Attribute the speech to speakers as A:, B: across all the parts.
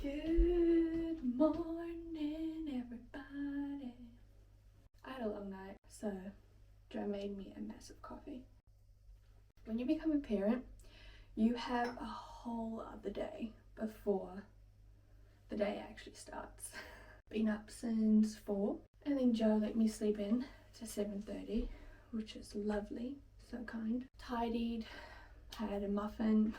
A: Good morning, everybody. I had a long night, so Joe made me a massive coffee. When you become a parent, you have a whole other day before the day actually starts. Been up since 4, and then Joe let me sleep in to 7:30, which is lovely, so kind. Tidied, had a muffin,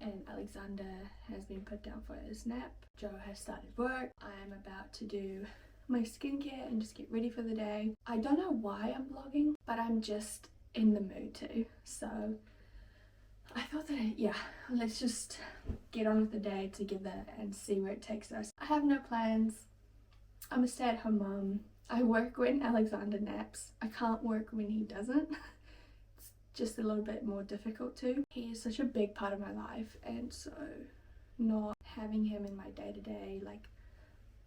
A: and Alexander has been put down for his nap. Joe has started work. I am about to do my skincare and just get ready for the day. I don't know why I'm vlogging, but I'm just in the mood to. So I thought that, let's just get on with the day together and see where it takes us. I have no plans. I'm a stay-at-home mom. I work when Alexander naps. I can't work when he doesn't. Just a little bit more difficult too. He is such a big part of my life, and so not having him in my day-to-day like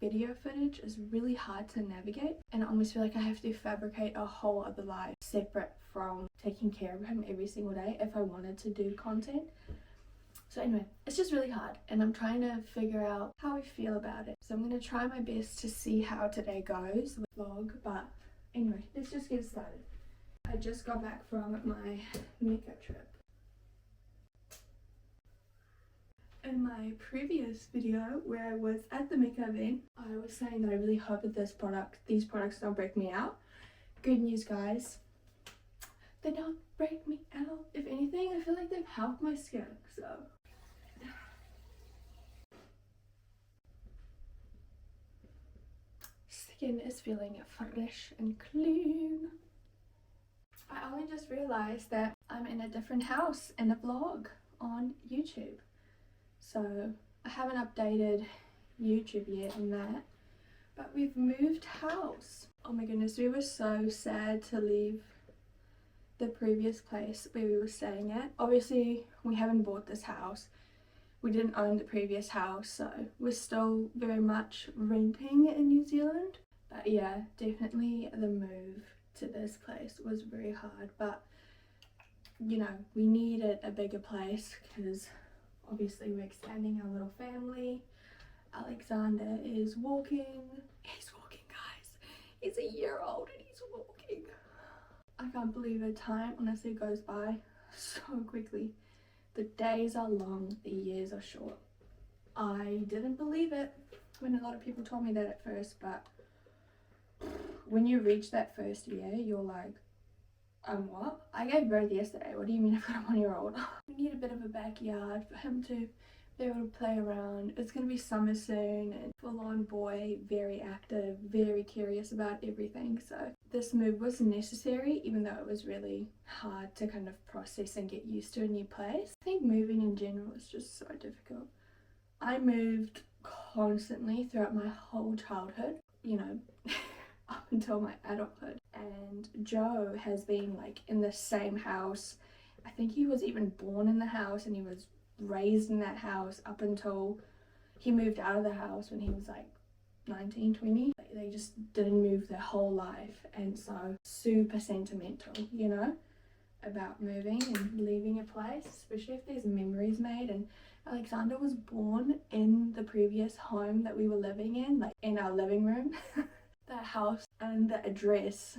A: video footage is really hard to navigate, and I almost feel like I have to fabricate a whole other life separate from taking care of him every single day if I wanted to do content. So anyway, it's just really hard, and I'm trying to figure out how I feel about it. So I'm going to try my best to see how today goes with the vlog, but anyway, let's just get started. I just got back from my Mecca trip. In my previous video where I was at the Mecca event, I was saying that I really hope that these products don't break me out. Good news, guys. They don't break me out. If anything, I feel like they've helped my skin, so. Skin is feeling fresh and clean. I only just realized that I'm in a different house in a vlog on YouTube. So I haven't updated YouTube yet on that, but we've moved house. Oh my goodness, we were so sad to leave the previous place where we were staying at. Obviously, we haven't bought this house. We didn't own the previous house, so we're still very much renting in New Zealand. But yeah, definitely the move to this place was very hard, but you know, we needed a bigger place because obviously we're expanding our little family. Alexander is walking. He's walking, guys. He's a year old and he's walking. I can't believe it. Time honestly goes by so quickly. The days are long, the years are short. I didn't believe it when a lot of people told me that at first, but when you reach that first year, you're like, what? I gave birth yesterday. What do you mean I've got a 1-year-old? We need a bit of a backyard for him to be able to play around. It's going to be summer soon, and full-on boy, very active, very curious about everything. So this move was necessary, even though it was really hard to kind of process and get used to a new place. I think moving in general is just so difficult. I moved constantly throughout my whole childhood, you know, up until my adulthood, and Joe has been like in the same house. I think he was even born in the house and he was raised in that house up until he moved out of the house when he was like 19, 20. They just didn't move their whole life, and so super sentimental, you know, about moving and leaving a place, especially if there's memories made. And Alexander was born in the previous home that we were living in, like in our living room. The house and the address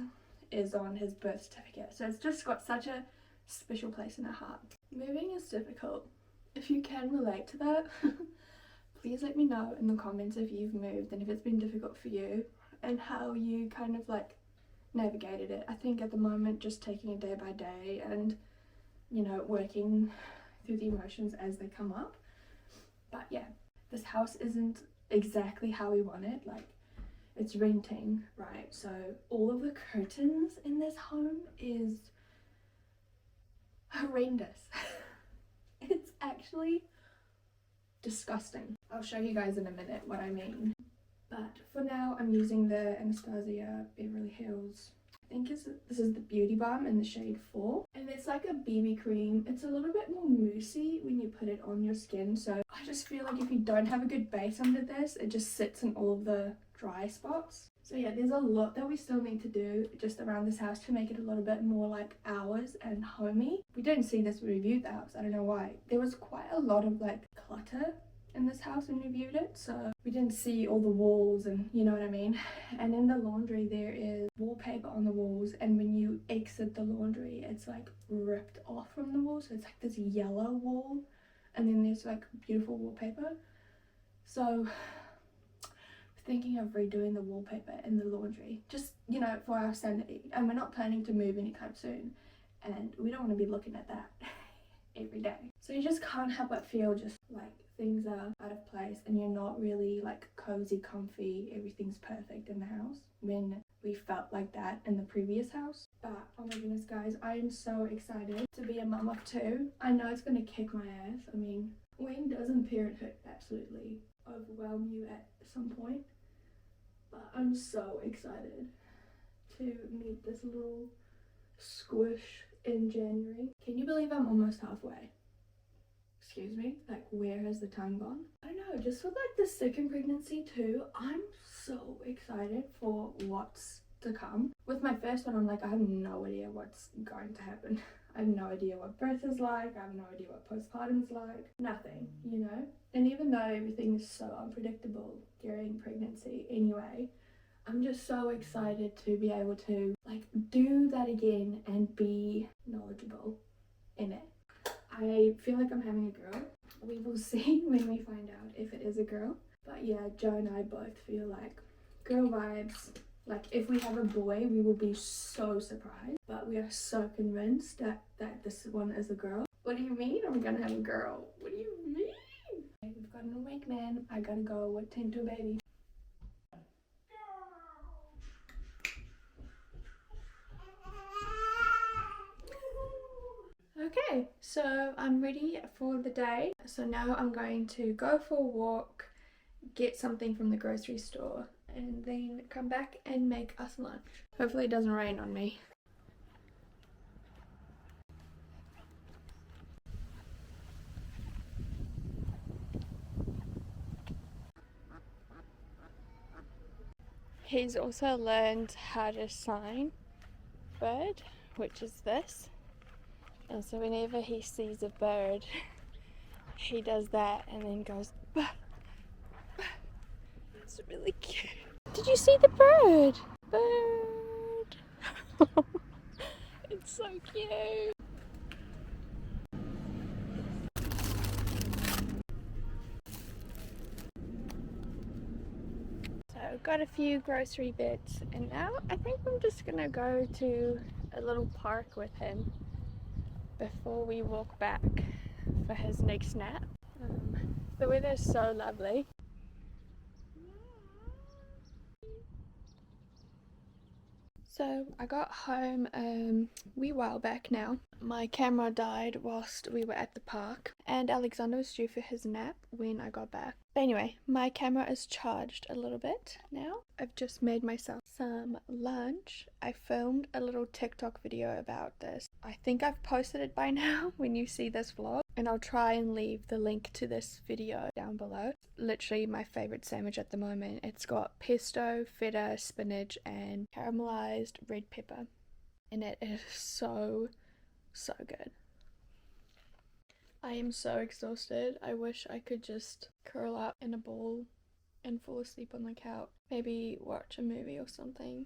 A: is on his birth certificate, so it's just got such a special place in our heart. Moving is difficult. If you can relate to that, please let me know in the comments if you've moved and if it's been difficult for you and how you kind of like navigated it. I think at the moment just taking it day by day and, you know, working through the emotions as they come up. But yeah, this house isn't exactly how we want it. Like, it's renting, right? So all of the curtains in this home is horrendous. It's actually disgusting. I'll show you guys in a minute what I mean. But for now, I'm using the Anastasia Beverly Hills. I think this is the Beauty Balm in the shade 4. And it's like a BB cream. It's a little bit more moussey when you put it on your skin. So I just feel like if you don't have a good base under this, it just sits in all of the dry spots. So yeah, there's a lot that we still need to do just around this house to make it a little bit more like ours and homey. We didn't see this when we reviewed the house. I don't know why. There was quite a lot of like clutter in this house when we viewed it, so we didn't see all the walls, and you know what I mean. And in the laundry there is wallpaper on the walls, and when you exit the laundry it's like ripped off from the wall, so it's like this yellow wall, and then there's like beautiful wallpaper. So thinking of redoing the wallpaper in the laundry, just, you know, for our sanity. And we're not planning to move anytime soon, and we don't want to be looking at that every day. So you just can't help but feel just like things are out of place, and you're not really like cozy, comfy, everything's perfect in the house, when we felt like that in the previous house. But oh my goodness guys, I am so excited to be a mum of two. I know it's gonna kick my ass. I mean, when doesn't parenthood absolutely overwhelm you at some point? But I'm so excited to meet this little squish in January. Can you believe I'm almost halfway? Excuse me, like where has the time gone? I don't know, just with like the second pregnancy too, I'm so excited for what's to come. With my first one, I'm like, I have no idea what's going to happen. I have no idea what birth is like, I have no idea what postpartum is like, nothing, you know? And even though everything is so unpredictable during pregnancy anyway, I'm just so excited to be able to like do that again and be knowledgeable in it. I feel like I'm having a girl. We will see when we find out if it is a girl. But yeah, Joe and I both feel like girl vibes. Like if we have a boy, we will be so surprised. But we are so convinced that this one is a girl. What do you mean I'm gonna have a girl? What do you mean? We've got an awake man. I gotta go attend to a baby. Okay, so I'm ready for the day. So now I'm going to go for a walk, get something from the grocery store, and then come back and make us lunch. Hopefully it doesn't rain on me. He's also learned how to sign bird, which is this. And so whenever he sees a bird, he does that and then goes, bah, bah. It's really cute. Did you see the bird? Bird. It's so cute. So got a few grocery bits, and now I think I'm just gonna go to a little park with him before we walk back for his next nap. The weather is so lovely. So I got home a wee while back now. My camera died whilst we were at the park, and Alexander was due for his nap when I got back. But anyway, my camera is charged a little bit now. I've just made myself some lunch. I filmed a little TikTok video about this. I think I've posted it by now when you see this vlog, and I'll try and leave the link to this video down below. Literally my favorite sandwich at the moment. It's got pesto, feta, spinach, and caramelized red pepper, and it is so good. I am so exhausted. I wish I could just curl up in a ball and fall asleep on the couch. Maybe watch a movie or something.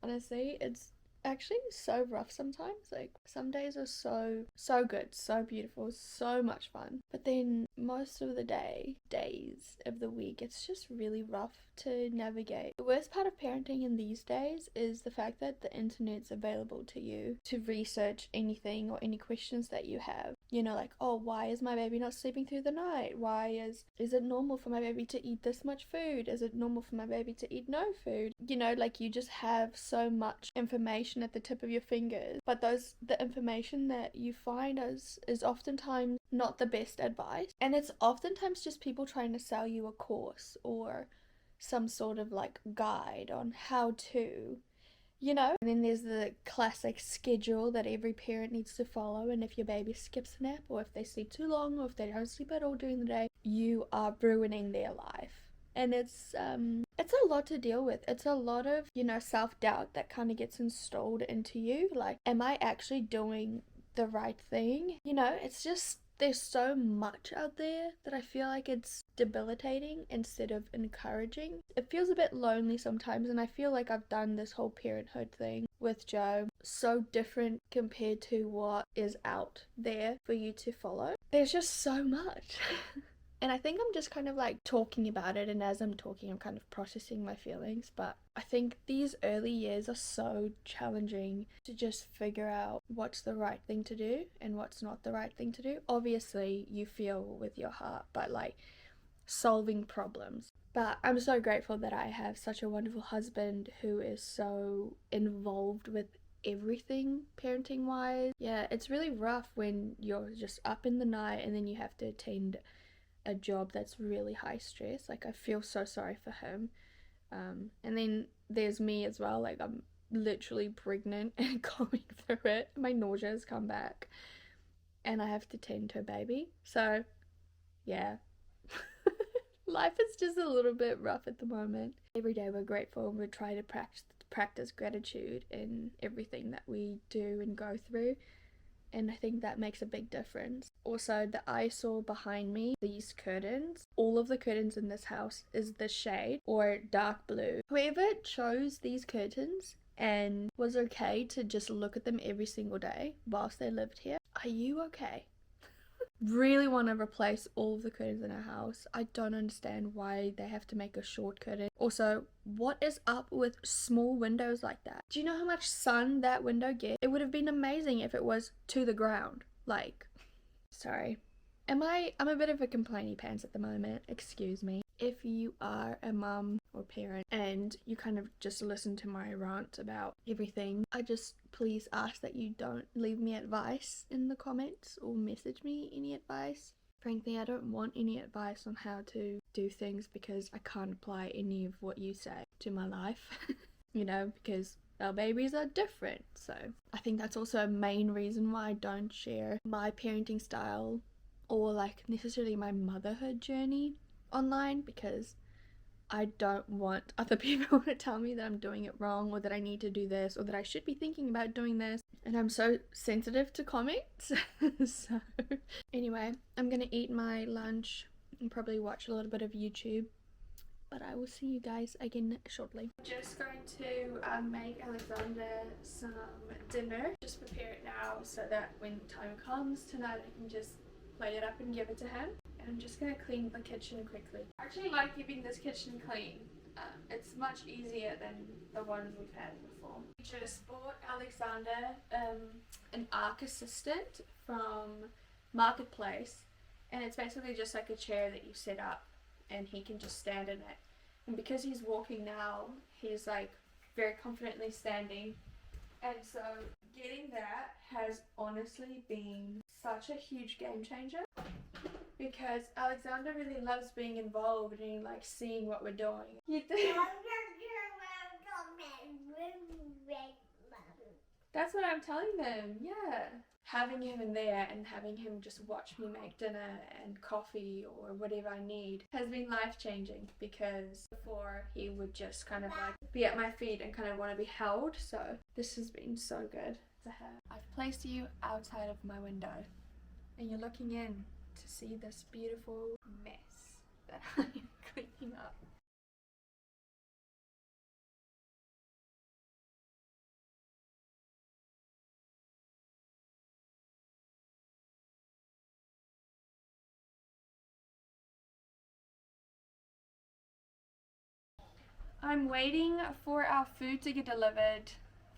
A: Honestly, it's actually so rough sometimes. Like some days are so good, so beautiful, so much fun, but then most of the days of the week, it's just really rough to navigate. The worst part of parenting in these days is the fact that the internet's available to you to research anything or any questions that you have. You know, like, oh, why is my baby not sleeping through the night? Why is it normal for my baby to eat this much food? Is it normal for my baby to eat no food? You know, like you just have so much information at the tip of your fingers, but the information that you find is oftentimes not the best advice, and it's oftentimes just people trying to sell you a course or some sort of like guide on how to, you know. And then there's the classic schedule that every parent needs to follow, and if your baby skips a nap, or if they sleep too long, or if they don't sleep at all during the day, you are ruining their life. And it's a lot to deal with. It's a lot of, you know, self-doubt that kind of gets installed into you, like, am I actually doing the right thing? You know, it's just there's so much out there that I feel like it's debilitating instead of encouraging. It feels a bit lonely sometimes, and I feel like I've done this whole parenthood thing with Joe so different compared to what is out there for you to follow. There's just so much. And I think I'm just kind of like talking about it, and as I'm talking, I'm kind of processing my feelings. But I think these early years are so challenging to just figure out what's the right thing to do and what's not the right thing to do. Obviously, you feel with your heart, but like solving problems. But I'm so grateful that I have such a wonderful husband who is so involved with everything parenting wise. Yeah, it's really rough when you're just up in the night and then you have to attend a job that's really high stress. Like, I feel so sorry for him. And then there's me as well. Like, I'm literally pregnant and going through it. My nausea's come back and I have to tend to a baby. So yeah. Life is just a little bit rough at the moment. Every day we're grateful and we try to practice gratitude in everything that we do and go through, and I think that makes a big difference. Also, the eyesore behind me, these curtains, all of the curtains in this house is the shade or dark blue. Whoever chose these curtains and was okay to just look at them every single day whilst they lived here, are you okay? Really want to replace all of the curtains in our house. I don't understand why they have to make a short curtain. Also, what is up with small windows like that? Do you know how much sun that window gets? It would have been amazing if it was to the ground. Like, sorry. I'm a bit of a complainy pants at the moment, excuse me. If you are a mum or parent and you kind of just listen to my rant about everything, I just please ask that you don't leave me advice in the comments or message me any advice. Frankly, I don't want any advice on how to do things because I can't apply any of what you say to my life, you know, because our babies are different. So I think that's also a main reason why I don't share my parenting style or like necessarily my motherhood journey online, because I don't want other people to tell me that I'm doing it wrong or that I need to do this or that I should be thinking about doing this. And I'm so sensitive to comments. So anyway, I'm gonna eat my lunch and probably watch a little bit of YouTube, but I will see you guys again shortly. I'm just going to make Alexander some dinner. Just prepare it now so that when time comes tonight I can just plate it up and give it to him. And I'm just going to clean the kitchen quickly. I actually like keeping this kitchen clean. It's much easier than the ones we've had before. We just bought Alexander an Arc Assistant from Marketplace, and it's basically just like a chair that you set up and he can just stand in it. And because he's walking now, he's like very confidently standing. And so getting that has honestly been such a huge game changer, because Alexander really loves being involved and like seeing what we're doing. You think? That's what I'm telling them, yeah. Having him in there and having him just watch me make dinner and coffee or whatever I need has been life-changing, because before he would just kind of like be at my feet and kind of want to be held. So this has been so good to have. I've placed you outside of my window and you're looking in to see this beautiful mess that I'm cleaning up. I'm waiting for our food to get delivered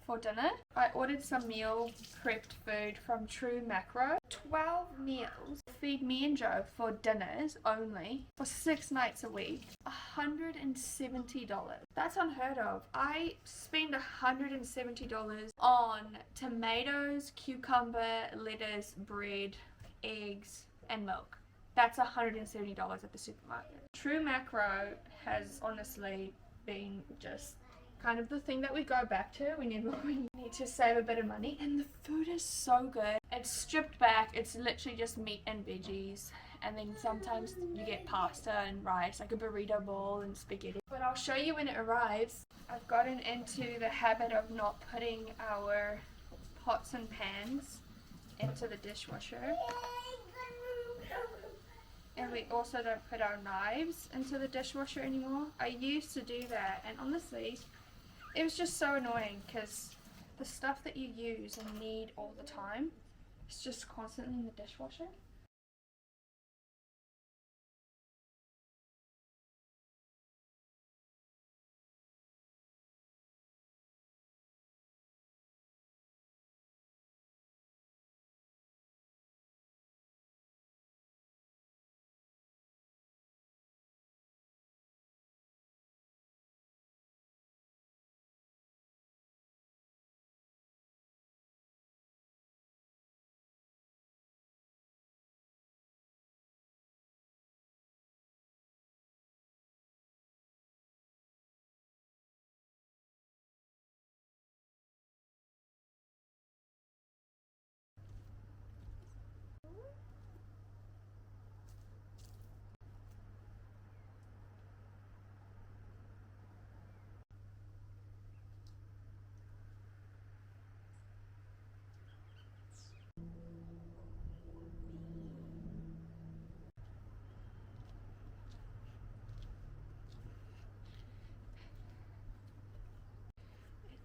A: for dinner. I ordered some meal prepped food from True Macro. 12 meals feed me and Joe for dinners only for 6 nights a week. $170. That's unheard of. I spend $170 on tomatoes, cucumber, lettuce, bread, eggs, and milk. That's $170 at the supermarket. True Macro has honestly been just kind of the thing that we go back to whenever we need to save a bit of money. And the food is so good. It's stripped back. It's literally just meat and veggies. And then sometimes you get pasta and rice, like a burrito bowl and spaghetti. But I'll show you when it arrives. I've gotten into the habit of not putting our pots and pans into the dishwasher. And we also don't put our knives into the dishwasher anymore. I used to do that, and honestly, it was just so annoying because the stuff that you use and need all the time is just constantly in the dishwasher.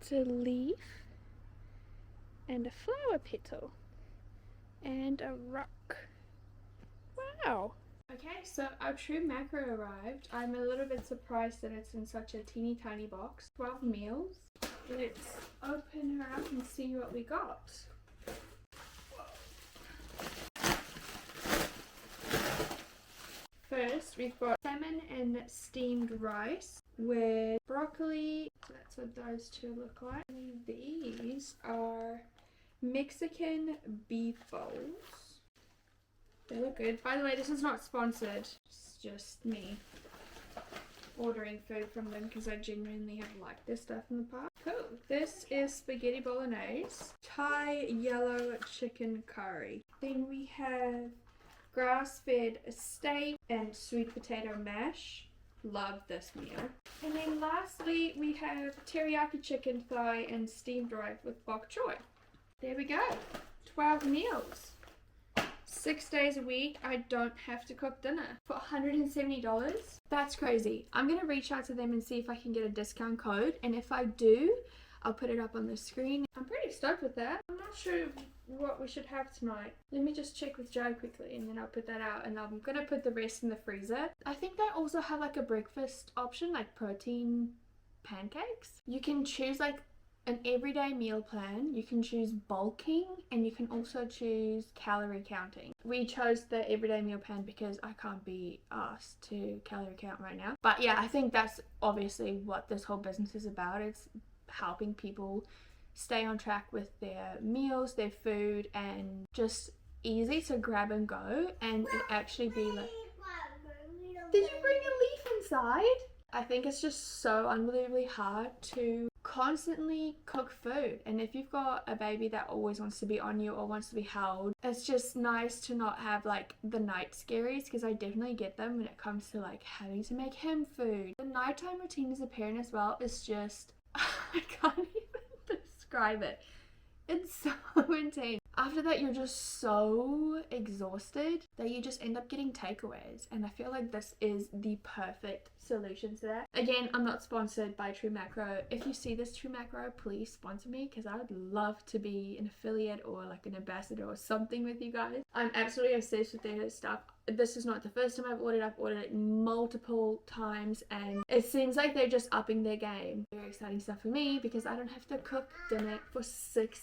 A: It's a leaf and a flower petal and a rock. Wow. Okay, so our true macro arrived. I'm a little bit surprised that it's in such a teeny tiny box. 12 meals. Let's open her up and see what we got. First, we've got salmon and steamed rice with broccoli. So that's what those two look like. And these are Mexican beef bowls. They look good. By the way, this is not sponsored. It's just me ordering food from them because I genuinely have liked this stuff in the past. Cool. This is spaghetti bolognese, Thai yellow chicken curry. Then we have grass-fed steak and sweet potato mash. Love this meal. And then lastly, we have teriyaki chicken thigh and steamed rice with bok choy. There we go. 12 meals. 6 days a week. I don't have to cook dinner for $170. That's crazy. I'm gonna reach out to them and see if I can get a discount code, and if I do, I'll put it up on the screen. I'm pretty stoked with that. I'm not sure what we should have tonight. Let me just check with Jai quickly and then I'll put that out, and I'm gonna put the rest in the freezer. I think they also have like a breakfast option, like protein pancakes. You can choose like an everyday meal plan, you can choose bulking, and you can also choose calorie counting. We chose the everyday meal plan because I can't be asked to calorie count right now. But yeah, I think that's obviously what this whole business is about. It's helping people stay on track with their meals, their food, and just easy to grab and go, and it actually be like, did you bring a leaf inside? I think it's just so unbelievably hard to constantly cook food, and if you've got a baby that always wants to be on you or wants to be held, it's just nice to not have like the night scaries, because I definitely get them when it comes to like having to make him food. The nighttime routine as a parent as well is just I can't even describe it. It's so intense. After that, you're just so exhausted that you just end up getting takeaways, and I feel like this is the perfect solution to that. Again, I'm not sponsored by True Macro. If you see this True Macro, please sponsor me, because I would love to be an affiliate or like an ambassador or something with you guys. I'm absolutely obsessed with their stuff. This is not the first time I've ordered it multiple times, and it seems like they're just upping their game. Very exciting stuff for me because I don't have to cook dinner for 6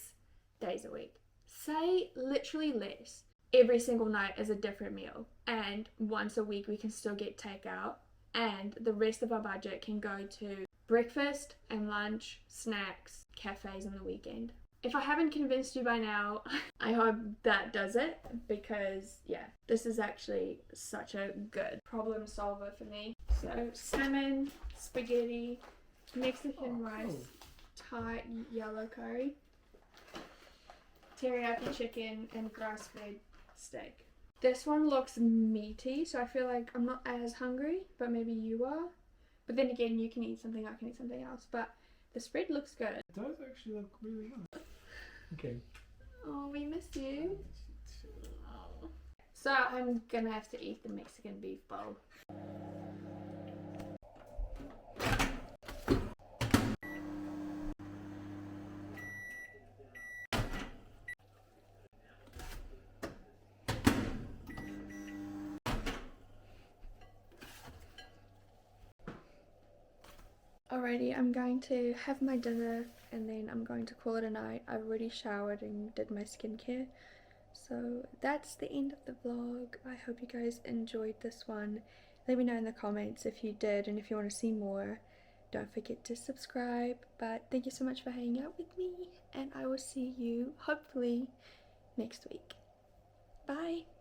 A: days a week. Say literally less. Every single night is a different meal, and once a week we can still get takeout, and the rest of our budget can go to breakfast and lunch, snacks, cafes on the weekend. If I haven't convinced you by now, I hope that does it, because yeah, this is actually such a good problem solver for me. So salmon, spaghetti, Mexican rice, Thai yellow curry, teriyaki chicken, and grass-fed steak. This one looks meaty, so I feel like I'm not as hungry, but maybe you are. But then again, you can eat something, I can eat something else. But the spread looks good.
B: It does actually look really good. Okay.
A: Oh, we miss you. So I'm gonna have to eat the Mexican beef bowl. Alrighty, I'm going to have my dinner and then I'm going to call it a night. I've already showered and did my skincare. So that's the end of the vlog. I hope you guys enjoyed this one. Let me know in the comments if you did and if you want to see more. Don't forget to subscribe. But thank you so much for hanging out with me and I will see you hopefully next week. Bye!